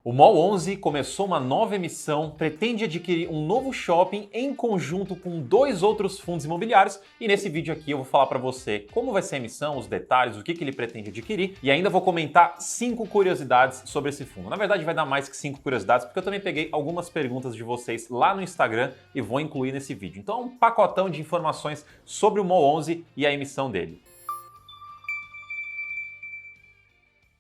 O MOL 11 começou uma nova emissão, pretende adquirir um novo shopping em conjunto com 2 outros fundos imobiliários e nesse vídeo aqui eu vou falar para você como vai ser a emissão, os detalhes, o que ele pretende adquirir e ainda vou comentar 5 curiosidades sobre esse fundo. Na verdade vai dar mais que 5 curiosidades porque eu também peguei algumas perguntas de vocês lá no Instagram e vou incluir nesse vídeo. Então é um pacotão de informações sobre o MOL 11 e a emissão dele.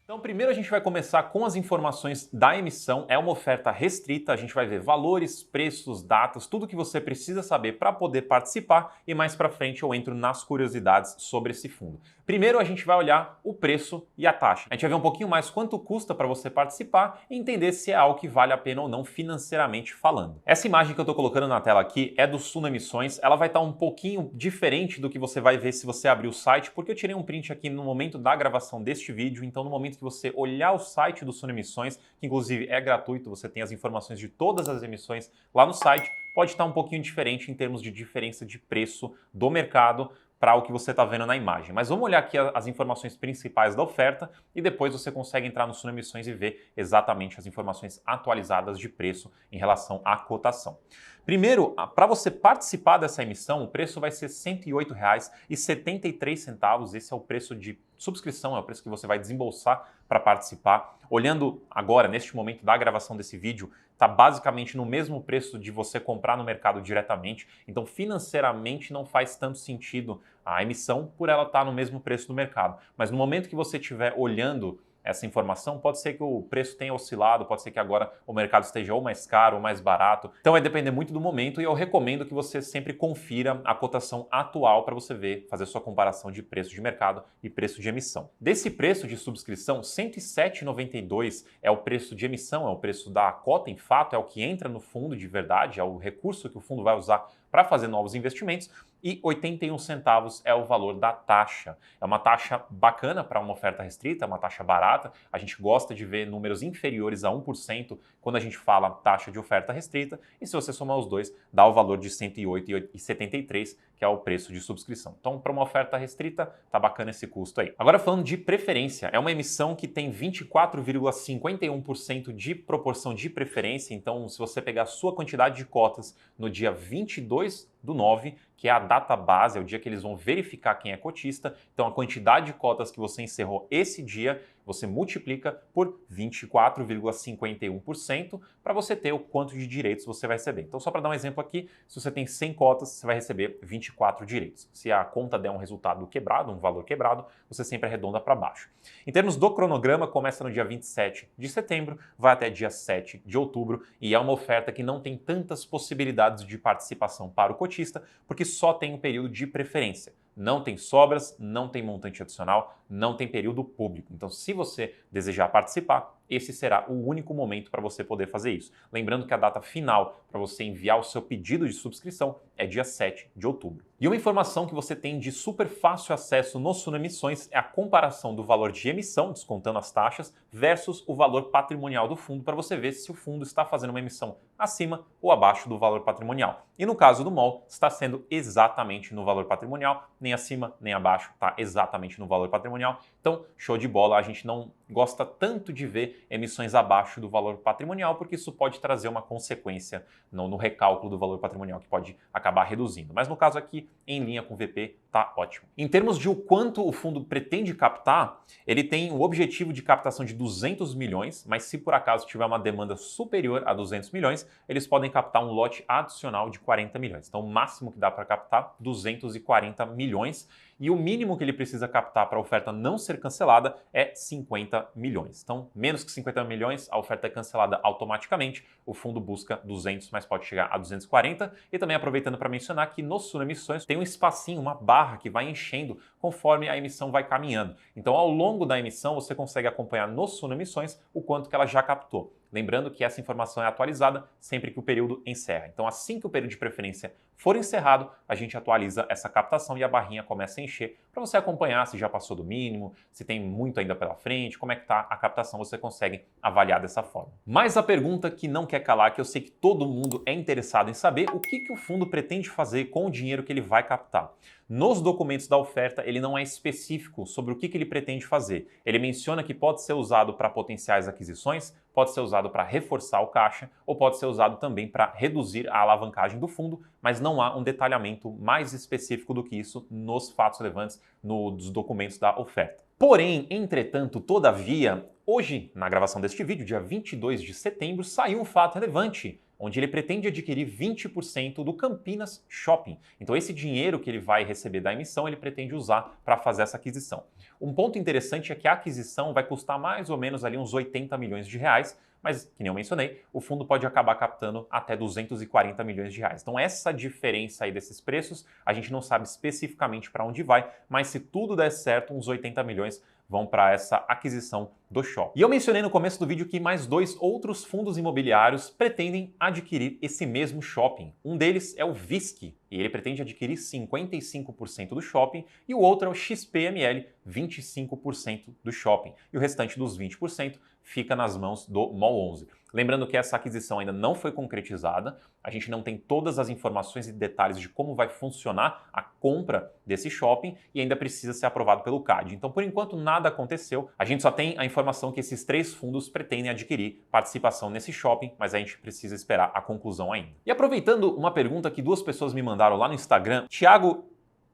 Então, primeiro a gente vai começar com as informações da emissão. É uma oferta restrita, a gente vai ver valores, preços, datas, tudo que você precisa saber para poder participar e mais para frente eu entro nas curiosidades sobre esse fundo. Primeiro a gente vai olhar o preço e a taxa. A gente vai ver um pouquinho mais quanto custa para você participar e entender se é algo que vale a pena ou não financeiramente falando. Essa imagem que eu estou colocando na tela aqui é do Suno Emissões, ela vai estar um pouquinho diferente do que você vai ver se você abrir o site, porque eu tirei um print aqui no momento da gravação deste vídeo, então no momento que você olhar o site do Suno Emissões, que inclusive é gratuito, você tem as informações de todas as emissões lá no site, pode estar um pouquinho diferente em termos de diferença de preço do mercado para o que você está vendo na imagem. Mas vamos olhar aqui as informações principais da oferta e depois você consegue entrar no Suno Emissões e ver exatamente as informações atualizadas de preço em relação à cotação. Primeiro, para você participar dessa emissão, o preço vai ser R$ 108,73. Esse é o preço de subscrição, é o preço que você vai desembolsar para participar. Olhando agora, neste momento da gravação desse vídeo, está basicamente no mesmo preço de você comprar no mercado diretamente. Então, financeiramente, não faz tanto sentido a emissão por ela estar no mesmo preço do mercado. Mas no momento que você estiver olhando essa informação, pode ser que o preço tenha oscilado, pode ser que agora o mercado esteja ou mais caro ou mais barato. Então vai depender muito do momento e eu recomendo que você sempre confira a cotação atual para você ver, fazer sua comparação de preço de mercado e preço de emissão. Desse preço de subscrição, R$ 107,92 é o preço de emissão, é o preço da cota em fato, é o que entra no fundo de verdade, é o recurso que o fundo vai usar para fazer novos investimentos. E 81 centavos é o valor da taxa. É uma taxa bacana para uma oferta restrita, é uma taxa barata. A gente gosta de ver números inferiores a 1% quando a gente fala taxa de oferta restrita. E se você somar os dois, dá o valor de R$ 108,73, que é o preço de subscrição. Então, para uma oferta restrita, tá bacana esse custo aí. Agora falando de preferência, é uma emissão que tem 24,51% de proporção de preferência. Então, se você pegar a sua quantidade de cotas no dia 22/9, que é a data base, é o dia que eles vão verificar quem é cotista. Então, a quantidade de cotas que você encerrou esse dia, você multiplica por 24,51% para você ter o quanto de direitos você vai receber. Então, só para dar um exemplo aqui, se você tem 100 cotas, você vai receber 24 direitos. Se a conta der um resultado quebrado, um valor quebrado, você sempre arredonda para baixo. Em termos do cronograma, começa no dia 27 de setembro, vai até dia 7 de outubro e é uma oferta que não tem tantas possibilidades de participação para o cotista, porque só tem um período de preferência. Não tem sobras, não tem montante adicional, não tem período público. Então, se você desejar participar, esse será o único momento para você poder fazer isso. Lembrando que a data final para você enviar o seu pedido de subscrição é dia 7 de outubro. E uma informação que você tem de super fácil acesso no Suno Emissões é a comparação do valor de emissão, descontando as taxas, versus o valor patrimonial do fundo, para você ver se o fundo está fazendo uma emissão acima ou abaixo do valor patrimonial. E no caso do MOL, está sendo exatamente no valor patrimonial, nem acima nem abaixo, está exatamente no valor patrimonial. Então, show de bola, a gente não gosta tanto de ver emissões abaixo do valor patrimonial, porque isso pode trazer uma consequência no recálculo do valor patrimonial, que pode acabar reduzindo. Mas no caso aqui, em linha com o VP, tá ótimo. Em termos de o quanto o fundo pretende captar, ele tem o objetivo de captação de 200 milhões, mas se por acaso tiver uma demanda superior a 200 milhões, eles podem captar um lote adicional de 40 milhões. Então o máximo que dá para captar, 240 milhões. E o mínimo que ele precisa captar para a oferta não ser cancelada é 50 milhões. Então, menos que 50 milhões, a oferta é cancelada automaticamente. O fundo busca 200, mas pode chegar a 240. E também aproveitando para mencionar que no Suno Emissões tem um espacinho, uma barra que vai enchendo conforme a emissão vai caminhando. Então, ao longo da emissão, você consegue acompanhar no Suno Emissões o quanto que ela já captou. Lembrando que essa informação é atualizada sempre que o período encerra. Então, assim que o período de preferência for encerrado, a gente atualiza essa captação e a barrinha começa a encher para você acompanhar se já passou do mínimo, se tem muito ainda pela frente, como é que está a captação, você consegue avaliar dessa forma. Mas a pergunta que não quer calar, que eu sei que todo mundo é interessado em saber, o que o fundo pretende fazer com o dinheiro que ele vai captar. Nos documentos da oferta, ele não é específico sobre o que ele pretende fazer. Ele menciona que pode ser usado para potenciais aquisições, pode ser usado para reforçar o caixa ou pode ser usado também para reduzir a alavancagem do fundo, mas não há um detalhamento mais específico do que isso nos fatos relevantes nos documentos da oferta. Porém, entretanto, todavia, hoje, na gravação deste vídeo, dia 22 de setembro, saiu um fato relevante, onde ele pretende adquirir 20% do Campinas Shopping. Então esse dinheiro que ele vai receber da emissão, ele pretende usar para fazer essa aquisição. Um ponto interessante é que a aquisição vai custar mais ou menos ali uns 80 milhões de reais, mas, que nem eu mencionei, o fundo pode acabar captando até 240 milhões de reais. Então essa diferença aí desses preços, a gente não sabe especificamente para onde vai, mas se tudo der certo, uns 80 milhões vão para essa aquisição do shopping. E eu mencionei no começo do vídeo que mais 2 outros fundos imobiliários pretendem adquirir esse mesmo shopping. Um deles é o VISC, e ele pretende adquirir 55% do shopping, e o outro é o XPML, 25% do shopping. E o restante dos 20% fica nas mãos do MOL 11. Lembrando que essa aquisição ainda não foi concretizada, a gente não tem todas as informações e detalhes de como vai funcionar a compra desse shopping e ainda precisa ser aprovado pelo CAD. Então, por enquanto, nada aconteceu. A gente só tem a informação que esses 3 fundos pretendem adquirir participação nesse shopping, mas a gente precisa esperar a conclusão ainda. E aproveitando uma pergunta que 2 pessoas me mandaram lá no Instagram, Thiago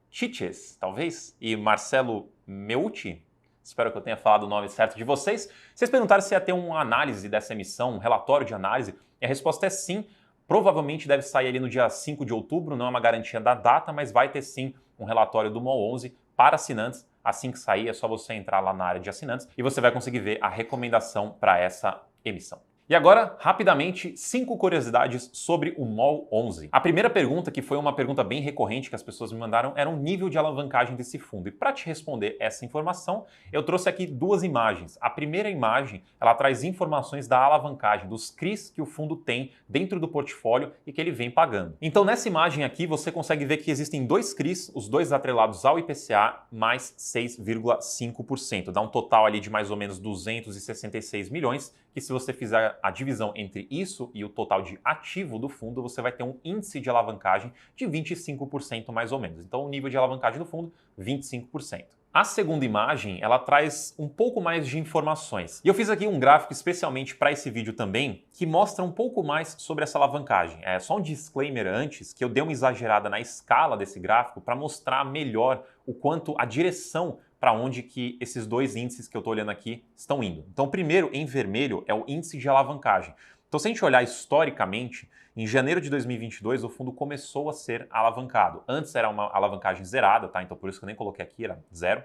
Chiches, talvez, e Marcelo Meucci, espero que eu tenha falado o nome certo de vocês. Vocês perguntaram se ia ter uma análise dessa emissão, um relatório de análise, e a resposta é sim. Provavelmente deve sair ali no dia 5 de outubro, não é uma garantia da data, mas vai ter sim um relatório do MOL 11 para assinantes. Assim que sair, é só você entrar lá na área de assinantes e você vai conseguir ver a recomendação para essa emissão. E agora, rapidamente, 5 curiosidades sobre o MOL 11. A primeira pergunta, que foi uma pergunta bem recorrente que as pessoas me mandaram, era o nível de alavancagem desse fundo. E para te responder essa informação, eu trouxe aqui 2 imagens. A primeira imagem, ela traz informações da alavancagem, dos CRIs que o fundo tem dentro do portfólio e que ele vem pagando. Então, nessa imagem aqui, você consegue ver que existem 2 CRIs, os 2 atrelados ao IPCA, mais 6,5%. Dá um total ali de mais ou menos 266 milhões, que se você fizer a divisão entre isso e o total de ativo do fundo, você vai ter um índice de alavancagem de 25% mais ou menos. Então, o nível de alavancagem do fundo, 25%. A segunda imagem, ela traz um pouco mais de informações. E eu fiz aqui um gráfico especialmente para esse vídeo também, que mostra um pouco mais sobre essa alavancagem. É só um disclaimer antes, que eu dei uma exagerada na escala desse gráfico para mostrar melhor o quanto a direção para onde que esses 2 índices que eu estou olhando aqui estão indo. Então, o primeiro, em vermelho, é o índice de alavancagem. Então, se a gente olhar historicamente, em janeiro de 2022, o fundo começou a ser alavancado. Antes era uma alavancagem zerada, tá? Então, por isso que eu nem coloquei aqui, era 0.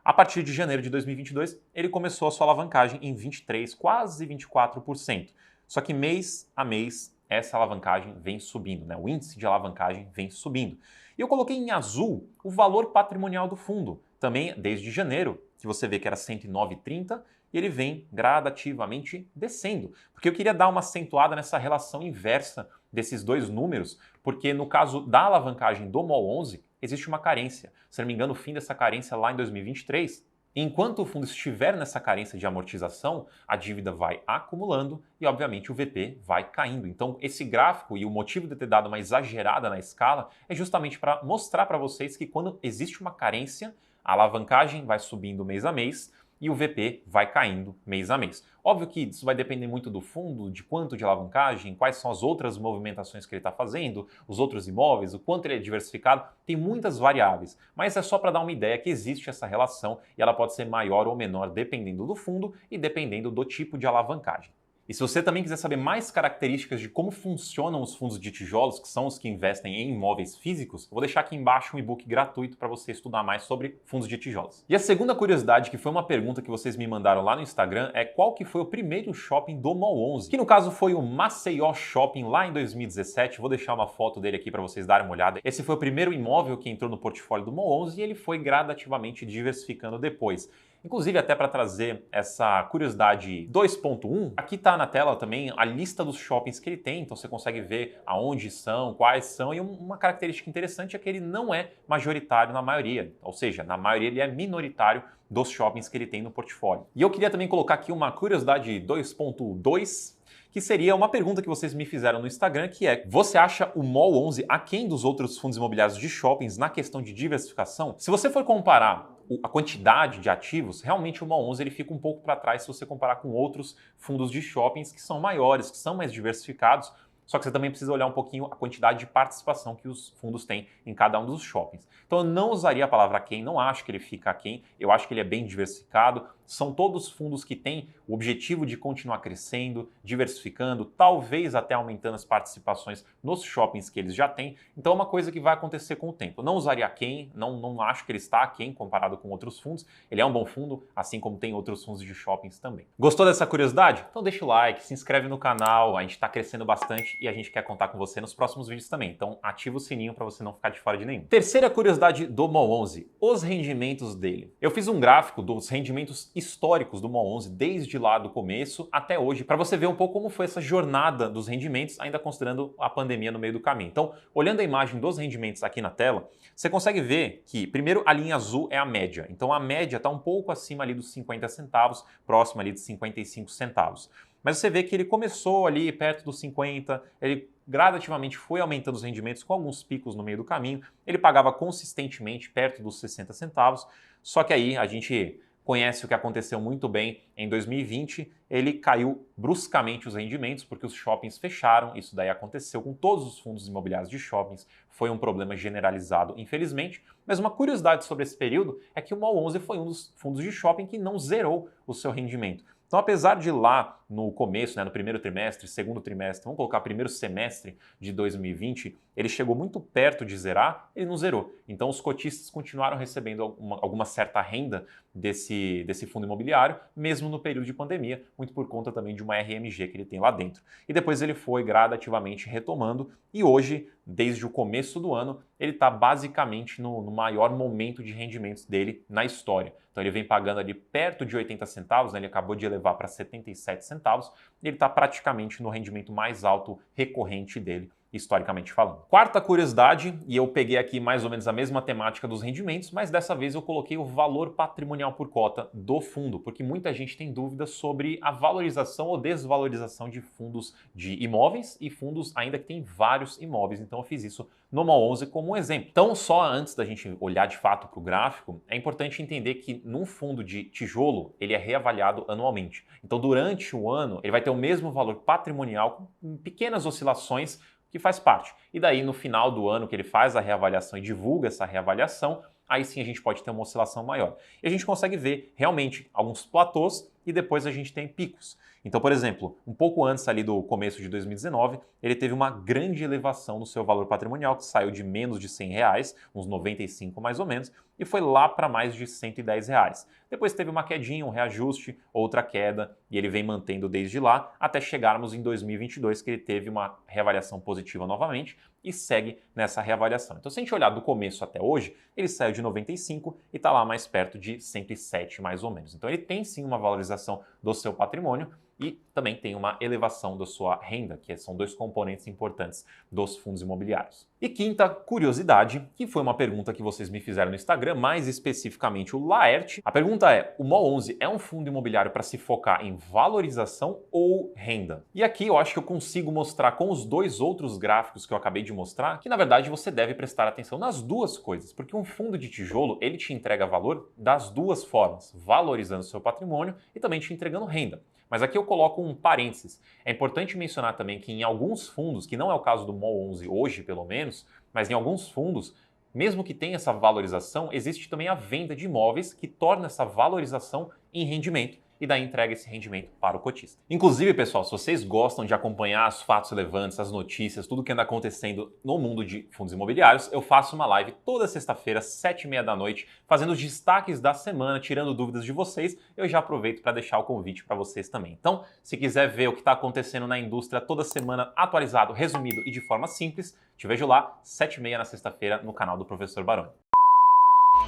A partir de janeiro de 2022, ele começou a sua alavancagem em 23%, quase 24%. Só que mês a mês, essa alavancagem vem subindo, né? O índice de alavancagem vem subindo. E eu coloquei em azul o valor patrimonial do fundo, também desde janeiro, que você vê que era 109,30 e ele vem gradativamente descendo. Porque eu queria dar uma acentuada nessa relação inversa desses 2 números, porque no caso da alavancagem do MOL 11, existe uma carência. Se não me engano, o fim dessa carência lá em 2023. Enquanto o fundo estiver nessa carência de amortização, a dívida vai acumulando e, obviamente, o VP vai caindo. Então, esse gráfico e o motivo de ter dado uma exagerada na escala é justamente para mostrar para vocês que quando existe uma carência, a alavancagem vai subindo mês a mês e o VP vai caindo mês a mês. Óbvio que isso vai depender muito do fundo, de quanto de alavancagem, quais são as outras movimentações que ele está fazendo, os outros imóveis, o quanto ele é diversificado, tem muitas variáveis, mas é só para dar uma ideia que existe essa relação e ela pode ser maior ou menor dependendo do fundo e dependendo do tipo de alavancagem. E se você também quiser saber mais características de como funcionam os fundos de tijolos, que são os que investem em imóveis físicos, eu vou deixar aqui embaixo um e-book gratuito para você estudar mais sobre fundos de tijolos. E a segunda curiosidade, que foi uma pergunta que vocês me mandaram lá no Instagram, é qual que foi o primeiro shopping do MOL 11, que no caso foi o Maceió Shopping lá em 2017. Vou deixar uma foto dele aqui para vocês darem uma olhada. Esse foi o primeiro imóvel que entrou no portfólio do MOL 11 e ele foi gradativamente diversificando depois. Inclusive, até para trazer essa curiosidade 2.1, aqui está na tela também a lista dos shoppings que ele tem, então você consegue ver aonde são, quais são, e uma característica interessante é que ele não é majoritário na maioria, ou seja, na maioria ele é minoritário dos shoppings que ele tem no portfólio. E eu queria também colocar aqui uma curiosidade 2.2, que seria uma pergunta que vocês me fizeram no Instagram, que é: você acha o MOL 11 aquém dos outros fundos imobiliários de shoppings na questão de diversificação? Se você for comparar a quantidade de ativos, realmente o MOL 11 ele fica um pouco para trás se você comparar com outros fundos de shoppings que são maiores, que são mais diversificados. Só que você também precisa olhar um pouquinho a quantidade de participação que os fundos têm em cada um dos shoppings. Então eu não usaria a palavra aquém, não acho que ele fica aquém, eu acho que ele é bem diversificado. São todos fundos que têm o objetivo de continuar crescendo, diversificando, talvez até aumentando as participações nos shoppings que eles já têm. Então é uma coisa que vai acontecer com o tempo. Eu não usaria aquém, não acho que ele está aquém comparado com outros fundos. Ele é um bom fundo, assim como tem outros fundos de shoppings também. Gostou dessa curiosidade? Então deixa o like, se inscreve no canal, a gente está crescendo bastante e a gente quer contar com você nos próximos vídeos também. Então ativa o sininho para você não ficar de fora de nenhum. Terceira curiosidade do MOL 11, os rendimentos dele. Eu fiz um gráfico dos rendimentos históricos do MOL 11 desde lá do começo até hoje, para você ver um pouco como foi essa jornada dos rendimentos, ainda considerando a pandemia no meio do caminho. Então, olhando a imagem dos rendimentos aqui na tela, você consegue ver que, primeiro, a linha azul é a média. Então, a média está um pouco acima ali dos 50 centavos, próximo ali de 55 centavos. Mas você vê que ele começou ali perto dos 50, ele gradativamente foi aumentando os rendimentos com alguns picos no meio do caminho, ele pagava consistentemente perto dos 60 centavos, só que aí a gente conhece o que aconteceu muito bem em 2020, ele caiu bruscamente os rendimentos porque os shoppings fecharam, isso daí aconteceu com todos os fundos imobiliários de shoppings, foi um problema generalizado, infelizmente, mas uma curiosidade sobre esse período é que o MOL 11 foi um dos fundos de shopping que não zerou o seu rendimento. Então, apesar de lá no começo, no primeiro trimestre, segundo trimestre, vamos colocar primeiro semestre de 2020, ele chegou muito perto de zerar, ele não zerou. Então, os cotistas continuaram recebendo alguma certa renda desse fundo imobiliário, mesmo no período de pandemia, muito por conta também de uma RMG que ele tem lá dentro. E depois ele foi gradativamente retomando e hoje, desde o começo do ano, ele está basicamente no maior momento de rendimentos dele na história. Então ele vem pagando ali perto de 80 centavos, ele acabou de elevar para 77 centavos, e ele está praticamente no rendimento mais alto recorrente dele, historicamente falando. Quarta curiosidade, e eu peguei aqui mais ou menos a mesma temática dos rendimentos, mas dessa vez eu coloquei o valor patrimonial por cota do fundo, porque muita gente tem dúvidas sobre a valorização ou desvalorização de fundos de imóveis e fundos ainda que têm vários imóveis, então eu fiz isso no MOL 11 como um exemplo. Então, só antes da gente olhar de fato para o gráfico, é importante entender que num fundo de tijolo, ele é reavaliado anualmente. Então, durante o ano, ele vai ter o mesmo valor patrimonial com pequenas oscilações que faz parte. E daí, no final do ano que ele faz a reavaliação e divulga essa reavaliação, aí sim a gente pode ter uma oscilação maior. E a gente consegue ver realmente alguns platôs e depois a gente tem picos. Então, por exemplo, um pouco antes ali do começo de 2019, ele teve uma grande elevação no seu valor patrimonial, que saiu de menos de R$100, uns 95 mais ou menos, e foi lá para mais de R$110. Depois teve uma quedinha, um reajuste, outra queda, e ele vem mantendo desde lá, até chegarmos em 2022, que ele teve uma reavaliação positiva novamente e segue nessa reavaliação. Então, se a gente olhar do começo até hoje, ele saiu de 95 e está lá mais perto de 107 mais ou menos. Então, ele tem sim uma valorização do seu patrimônio, e também tem uma elevação da sua renda, que são dois componentes importantes dos fundos imobiliários. E quinta curiosidade, que foi uma pergunta que vocês me fizeram no Instagram, mais especificamente o Laerte. A pergunta é, o MOL 11 é um fundo imobiliário para se focar em valorização ou renda? E aqui eu acho que eu consigo mostrar com os dois outros gráficos que eu acabei de mostrar, que na verdade você deve prestar atenção nas duas coisas, porque um fundo de tijolo, ele te entrega valor das duas formas, valorizando seu patrimônio e também te entregando renda. Mas aqui eu coloco um parênteses. É importante mencionar também que em alguns fundos, que não é o caso do MOL 11 hoje pelo menos, mas em alguns fundos, mesmo que tenha essa valorização, existe também a venda de imóveis que torna essa valorização em rendimento e daí entrega esse rendimento para o cotista. Inclusive, pessoal, se vocês gostam de acompanhar os fatos relevantes, as notícias, tudo que anda acontecendo no mundo de fundos imobiliários, eu faço uma live toda sexta-feira, 7h30 da noite, fazendo os destaques da semana, tirando dúvidas de vocês. Eu já aproveito para deixar o convite para vocês também. Então, se quiser ver o que está acontecendo na indústria toda semana, atualizado, resumido e de forma simples, te vejo lá, 7h30 na sexta-feira, no canal do Professor Baroni.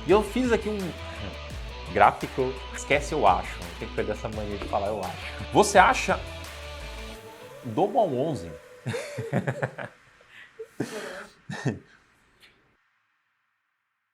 E eu fiz aqui um gráfico, esquece eu acho, tem que perder essa mania de falar eu acho. Você acha do MOL 11